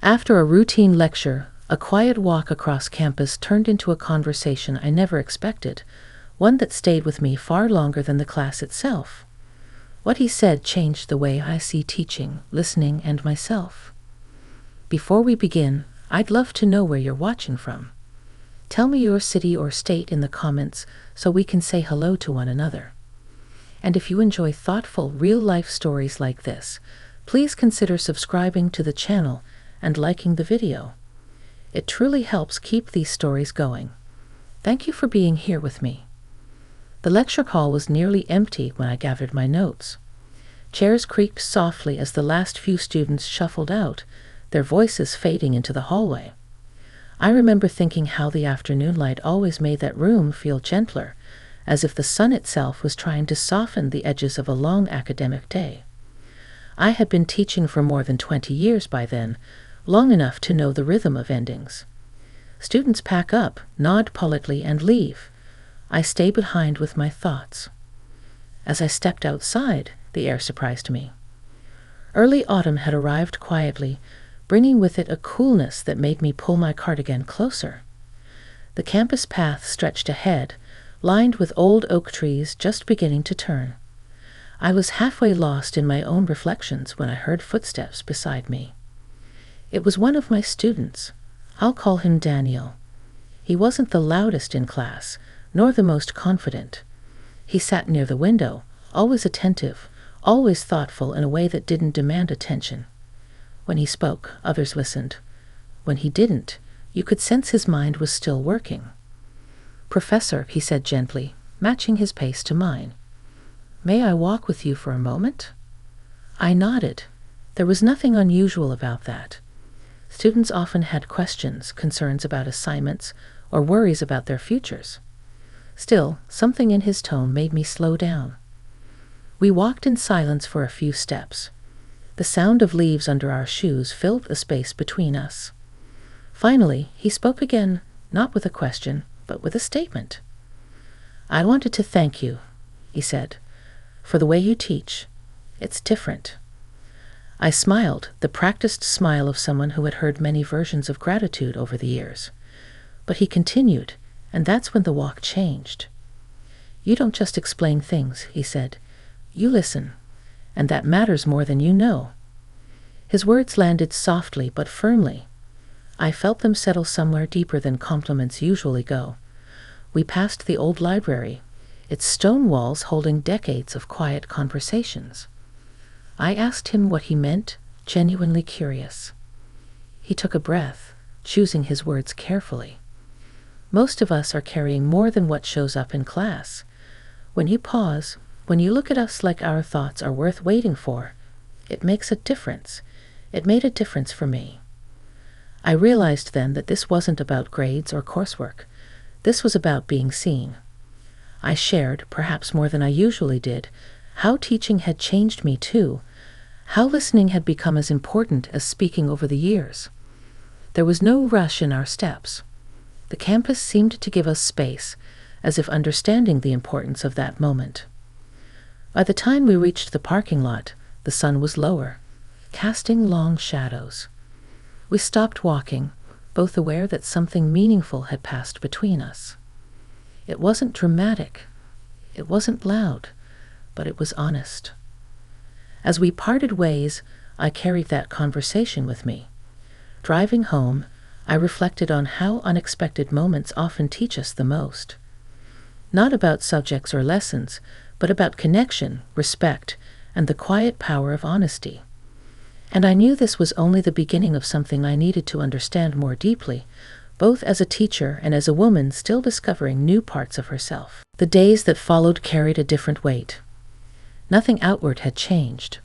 After a routine lecture, a quiet walk across campus turned into a conversation I never expected, one that stayed with me far longer than the class itself. What he said changed the way I see teaching, listening, and myself. Before we begin, I'd love to know where you're watching from. Tell me your city or state in the comments so we can say hello to one another. And if you enjoy thoughtful, real-life stories like this, please consider subscribing to the channel and liking the video. It truly helps keep these stories going. Thank you for being here with me. The lecture hall was nearly empty when I gathered my notes. Chairs creaked softly as the last few students shuffled out, their voices fading into the hallway. I remember thinking how the afternoon light always made that room feel gentler, as if the sun itself was trying to soften the edges of a long academic day. I had been teaching for more than 20 years by then, long enough to know the rhythm of endings. Students pack up, nod politely, and leave. I stay behind with my thoughts. As I stepped outside, the air surprised me. Early autumn had arrived quietly, bringing with it a coolness that made me pull my cardigan closer. The campus path stretched ahead, lined with old oak trees just beginning to turn. I was halfway lost in my own reflections when I heard footsteps beside me. It was one of my students. I'll call him Daniel. He wasn't the loudest in class, nor the most confident. He sat near the window, always attentive, always thoughtful in a way that didn't demand attention. When he spoke, others listened. When he didn't, you could sense his mind was still working. "Professor," he said gently, matching his pace to mine. "May I walk with you for a moment?" I nodded. There was nothing unusual about that. Students often had questions, concerns about assignments, or worries about their futures. Still, something in his tone made me slow down. We walked in silence for a few steps. The sound of leaves under our shoes filled the space between us. Finally, he spoke again, not with a question, but with a statement. "I wanted to thank you," he said, "for the way you teach. It's different." I smiled, the practiced smile of someone who had heard many versions of gratitude over the years. But he continued, and that's when the walk changed. "You don't just explain things," he said. "You listen, and that matters more than you know." His words landed softly but firmly. I felt them settle somewhere deeper than compliments usually go. We passed the old library, its stone walls holding decades of quiet conversations. I asked him what he meant, genuinely curious. He took a breath, choosing his words carefully. Most of us are carrying more than what shows up in class. When you pause, when you look at us like our thoughts are worth waiting for, it makes a difference. It made a difference for me. I realized then that this wasn't about grades or coursework. This was about being seen. I shared, perhaps more than I usually did, how teaching had changed me too, how listening had become as important as speaking over the years. There was no rush in our steps. The campus seemed to give us space, as if understanding the importance of that moment. By the time we reached the parking lot, the sun was lower, casting long shadows. We stopped walking, both aware that something meaningful had passed between us. It wasn't dramatic. It wasn't loud, but it was honest. As we parted ways, I carried that conversation with me. Driving home, I reflected on how unexpected moments often teach us the most. Not about subjects or lessons, but about connection, respect, and the quiet power of honesty. And I knew this was only the beginning of something I needed to understand more deeply, both as a teacher and as a woman still discovering new parts of herself. The days that followed carried a different weight. Nothing outward had changed.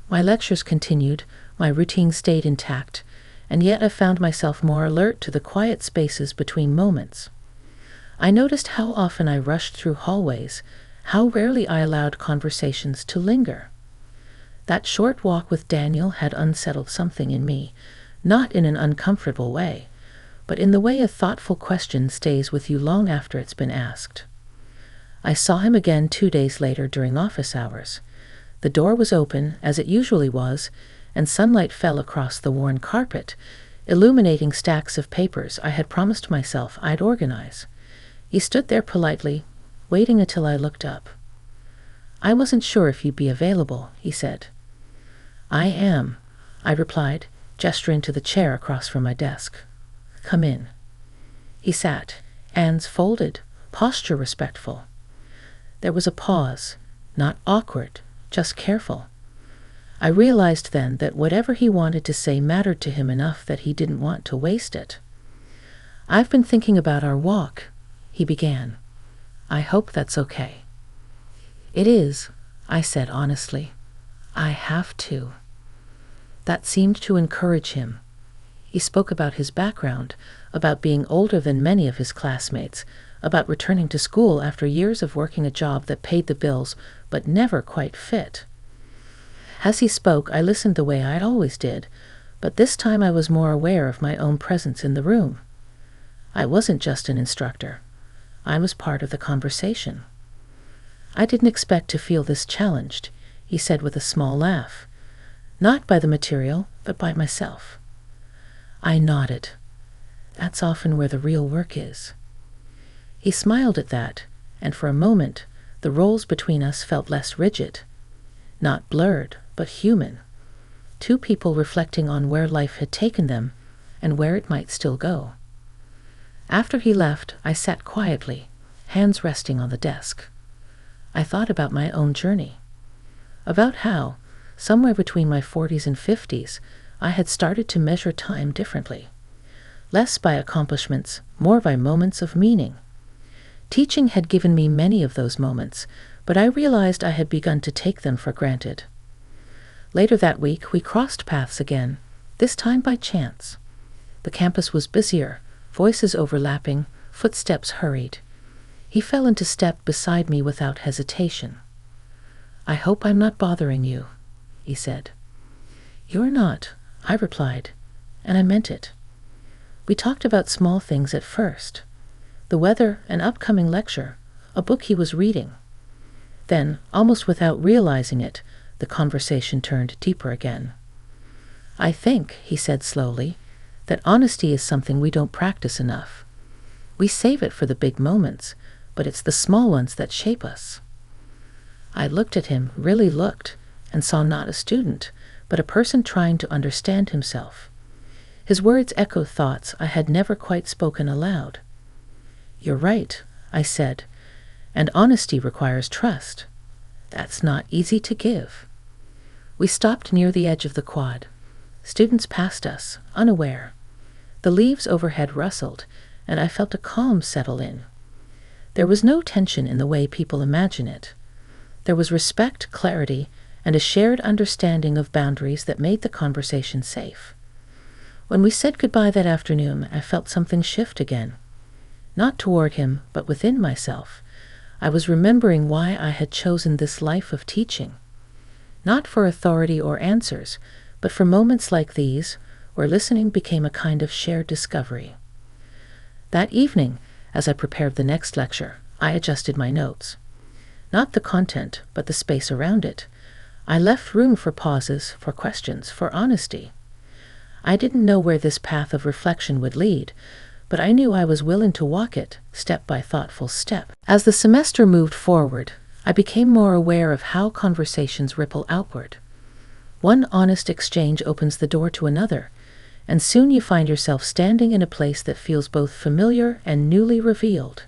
My lectures continued, my routine stayed intact, and yet I found myself more alert to the quiet spaces between moments. I noticed how often I rushed through hallways, how rarely I allowed conversations to linger. That short walk with Daniel had unsettled something in me, not in an uncomfortable way, but in the way a thoughtful question stays with you long after it's been asked. I saw him again 2 days later during office hours. The door was open, as it usually was, and sunlight fell across the worn carpet, illuminating stacks of papers I had promised myself I'd organize. He stood there politely, waiting until I looked up. "I wasn't sure if you'd be available," he said. "I am," I replied, gesturing to the chair across from my desk. "Come in." He sat, hands folded, posture respectful. There was a pause, not awkward, just careful. I realized then that whatever he wanted to say mattered to him enough that he didn't want to waste it. "I've been thinking about our walk," he began. "I hope that's okay." "It is," I said honestly. "I have to." That seemed to encourage him. He spoke about his background, about being older than many of his classmates, about returning to school after years of working a job that paid the bills but never quite fit. As he spoke, I listened the way I always did, but this time I was more aware of my own presence in the room. I wasn't just an instructor. I was part of the conversation. "I didn't expect to feel this challenged," he said with a small laugh. "Not by the material, but by myself." I nodded. "That's often where the real work is." He smiled at that, and for a moment, the roles between us felt less rigid. Not blurred, but human. Two people reflecting on where life had taken them and where it might still go. After he left, I sat quietly, hands resting on the desk. I thought about my own journey. About how, somewhere between my 40s and 50s, I had started to measure time differently. Less by accomplishments, more by moments of meaning. Teaching had given me many of those moments, but I realized I had begun to take them for granted. Later that week, we crossed paths again, this time by chance. The campus was busier, voices overlapping, footsteps hurried. He fell into step beside me without hesitation. "I hope I'm not bothering you," he said. "You're not," I replied, and I meant it. We talked about small things at first. The weather, an upcoming lecture, a book he was reading. Then, almost without realizing it, the conversation turned deeper again. "I think," he said slowly, "that honesty is something we don't practice enough. We save it for the big moments, but it's the small ones that shape us." I looked at him, really looked, and saw not a student, but a person trying to understand himself. His words echoed thoughts I had never quite spoken aloud. "You're right," I said, "and honesty requires trust. That's not easy to give." We stopped near the edge of the quad. Students passed us, unaware. The leaves overhead rustled, and I felt a calm settle in. There was no tension in the way people imagine it. There was respect, clarity, and a shared understanding of boundaries that made the conversation safe. When we said goodbye that afternoon, I felt something shift again. Not toward him, but within myself. I was remembering why I had chosen this life of teaching. Not for authority or answers, but for moments like these, where listening became a kind of shared discovery. That evening, as I prepared the next lecture, I adjusted my notes. Not the content, but the space around it. I left room for pauses, for questions, for honesty. I didn't know where this path of reflection would lead, but I knew I was willing to walk it, step by thoughtful step. As the semester moved forward, I became more aware of how conversations ripple outward. One honest exchange opens the door to another, and soon you find yourself standing in a place that feels both familiar and newly revealed.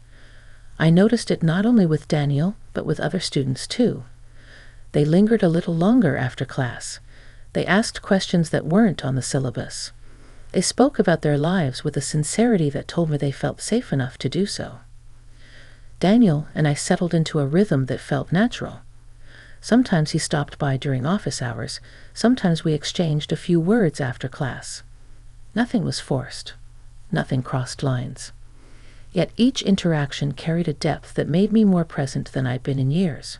I noticed it not only with Daniel, but with other students too. They lingered a little longer after class. They asked questions that weren't on the syllabus. They spoke about their lives with a sincerity that told me they felt safe enough to do so. Daniel and I settled into a rhythm that felt natural. Sometimes he stopped by during office hours. Sometimes we exchanged a few words after class. Nothing was forced. Nothing crossed lines. Yet each interaction carried a depth that made me more present than I'd been in years.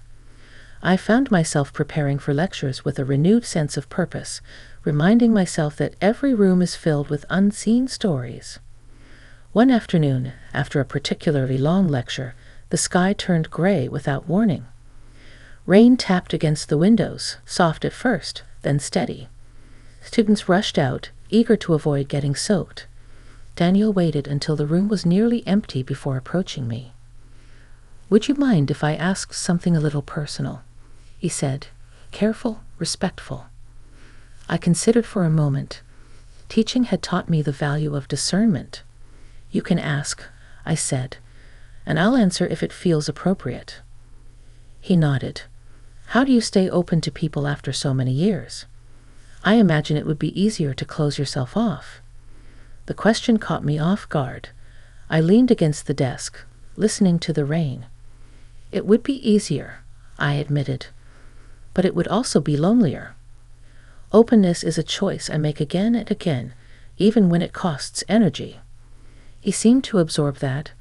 I found myself preparing for lectures with a renewed sense of purpose, reminding myself that every room is filled with unseen stories. One afternoon, after a particularly long lecture, the sky turned gray without warning. Rain tapped against the windows, soft at first, then steady. Students rushed out, eager to avoid getting soaked. Daniel waited until the room was nearly empty before approaching me. "Would you mind if I asked something a little personal?" he said, careful, respectful. I considered for a moment. Teaching had taught me the value of discernment. "You can ask," I said, "and I'll answer if it feels appropriate." He nodded. "How do you stay open to people after so many years? I imagine it would be easier to close yourself off." The question caught me off guard. I leaned against the desk, listening to the rain. "It would be easier," I admitted, "but it would also be lonelier. Openness is a choice I make again and again, even when it costs energy." He seemed to absorb that.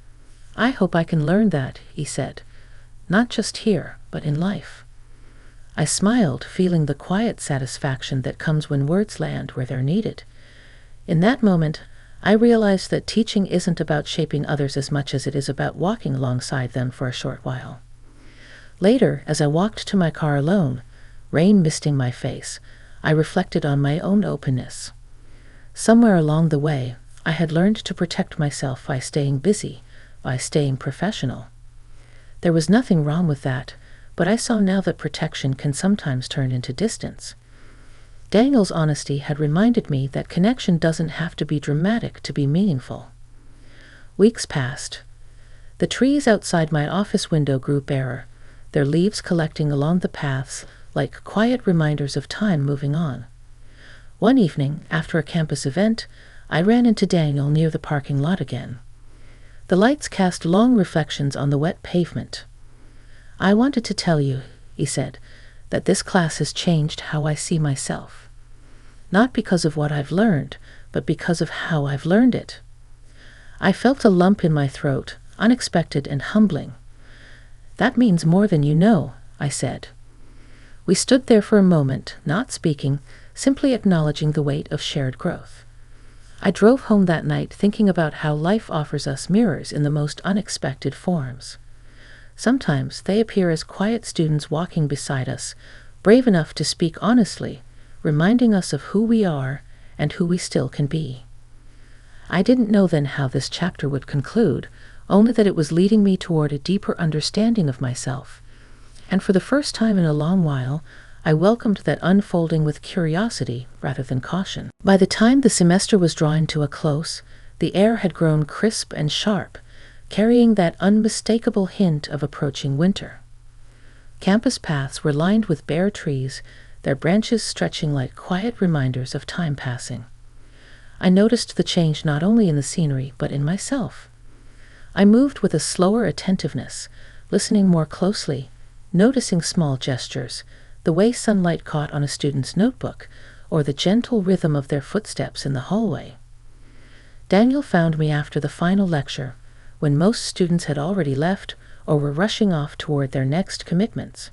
"I hope I can learn that," he said, "not just here, but in life." I smiled, feeling the quiet satisfaction that comes when words land where they're needed. In that moment, I realized that teaching isn't about shaping others as much as it is about walking alongside them for a short while. Later, as I walked to my car alone, rain misting my face, I reflected on my own openness. Somewhere along the way, I had learned to protect myself by staying busy, by staying professional. There was nothing wrong with that, but I saw now that protection can sometimes turn into distance. Daniel's honesty had reminded me that connection doesn't have to be dramatic to be meaningful. Weeks passed. The trees outside my office window grew barer, their leaves collecting along the paths like quiet reminders of time moving on. One evening, after a campus event, I ran into Daniel near the parking lot again. The lights cast long reflections on the wet pavement. "I wanted to tell you," he said, "that this class has changed how I see myself. Not because of what I've learned, but because of how I've learned it." I felt a lump in my throat, unexpected and humbling. "That means more than you know," I said. We stood there for a moment, not speaking, simply acknowledging the weight of shared growth. I drove home that night thinking about how life offers us mirrors in the most unexpected forms. Sometimes they appear as quiet students walking beside us, brave enough to speak honestly, reminding us of who we are and who we still can be. I didn't know then how this chapter would conclude, only that it was leading me toward a deeper understanding of myself. And for the first time in a long while, I welcomed that unfolding with curiosity rather than caution. By the time the semester was drawing to a close, the air had grown crisp and sharp, carrying that unmistakable hint of approaching winter. Campus paths were lined with bare trees, their branches stretching like quiet reminders of time passing. I noticed the change not only in the scenery, but in myself. I moved with a slower attentiveness, listening more closely, noticing small gestures, the way sunlight caught on a student's notebook, or the gentle rhythm of their footsteps in the hallway. Daniel found me after the final lecture, when most students had already left or were rushing off toward their next commitments.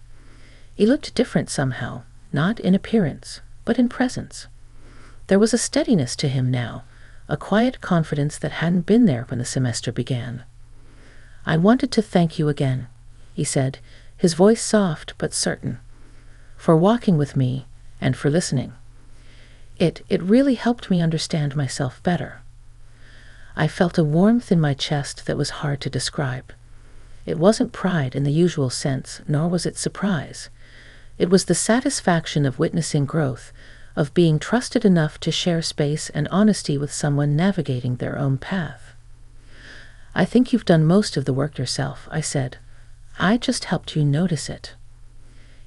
He looked different somehow, not in appearance, but in presence. There was a steadiness to him now, a quiet confidence that hadn't been there when the semester began. "I wanted to thank you again," he said, his voice soft but certain, "for walking with me and for listening. It really helped me understand myself better." I felt a warmth in my chest that was hard to describe. It wasn't pride in the usual sense, nor was it surprise. It was the satisfaction of witnessing growth, of being trusted enough to share space and honesty with someone navigating their own path. "I think you've done most of the work yourself," I said. "I just helped you notice it."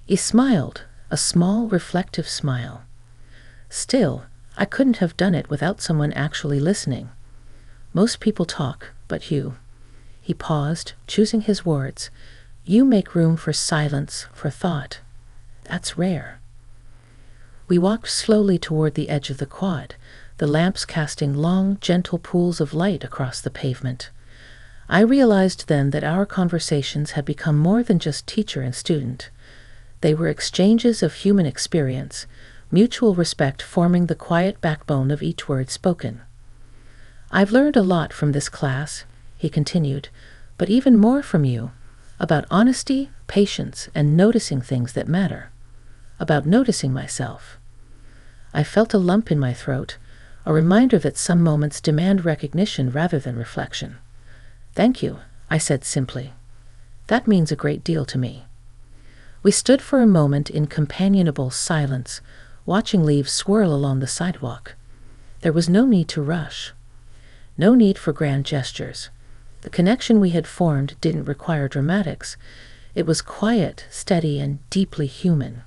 He smiled, a small, reflective smile. "Still, I couldn't have done it without someone actually listening. Most people talk, but you—" He paused, choosing his words. "You make room for silence, for thought. That's rare." We walked slowly toward the edge of the quad, the lamps casting long, gentle pools of light across the pavement. I realized then that our conversations had become more than just teacher and student. They were exchanges of human experience, mutual respect forming the quiet backbone of each word spoken. "I've learned a lot from this class," he continued, "but even more from you, about honesty, patience, and noticing things that matter. About noticing myself." I felt a lump in my throat, a reminder that some moments demand recognition rather than reflection. "Thank you," I said simply. "That means a great deal to me." We stood for a moment in companionable silence, watching leaves swirl along the sidewalk. There was no need to rush. No need for grand gestures. The connection we had formed didn't require dramatics. It was quiet, steady, and deeply human.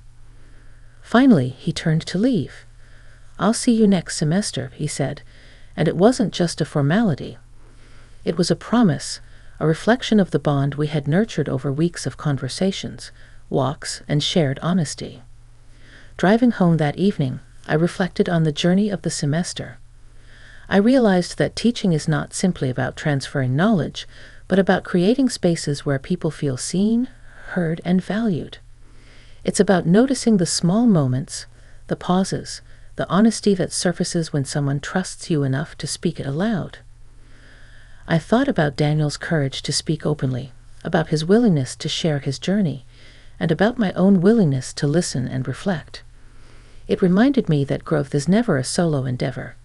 Finally, he turned to leave. "I'll see you next semester," he said, and it wasn't just a formality. It was a promise, a reflection of the bond we had nurtured over weeks of conversations, walks, and shared honesty. Driving home that evening, I reflected on the journey of the semester. I realized that teaching is not simply about transferring knowledge, but about creating spaces where people feel seen, heard, and valued. It's about noticing the small moments, the pauses, the honesty that surfaces when someone trusts you enough to speak it aloud. I thought about Daniel's courage to speak openly, about his willingness to share his journey, and about my own willingness to listen and reflect. It reminded me that growth is never a solo endeavor.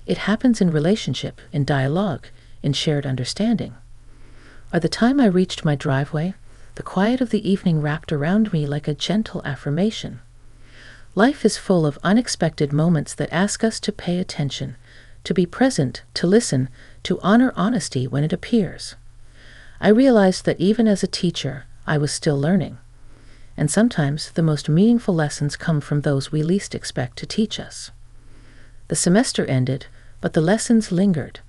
It happens in relationship, in dialogue, in shared understanding. By the time I reached my driveway, the quiet of the evening wrapped around me like a gentle affirmation. Life is full of unexpected moments that ask us to pay attention, to be present, to listen, to honor honesty when it appears. I realized that even as a teacher, I was still learning. And sometimes the most meaningful lessons come from those we least expect to teach us. The semester ended, but the lessons lingered.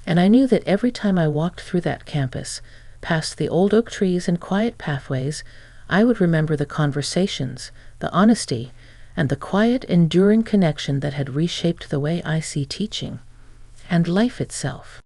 And I knew that every time I walked through that campus, past the old oak trees and quiet pathways, I would remember the conversations, the honesty, and the quiet, enduring connection that had reshaped the way I see teaching and life itself.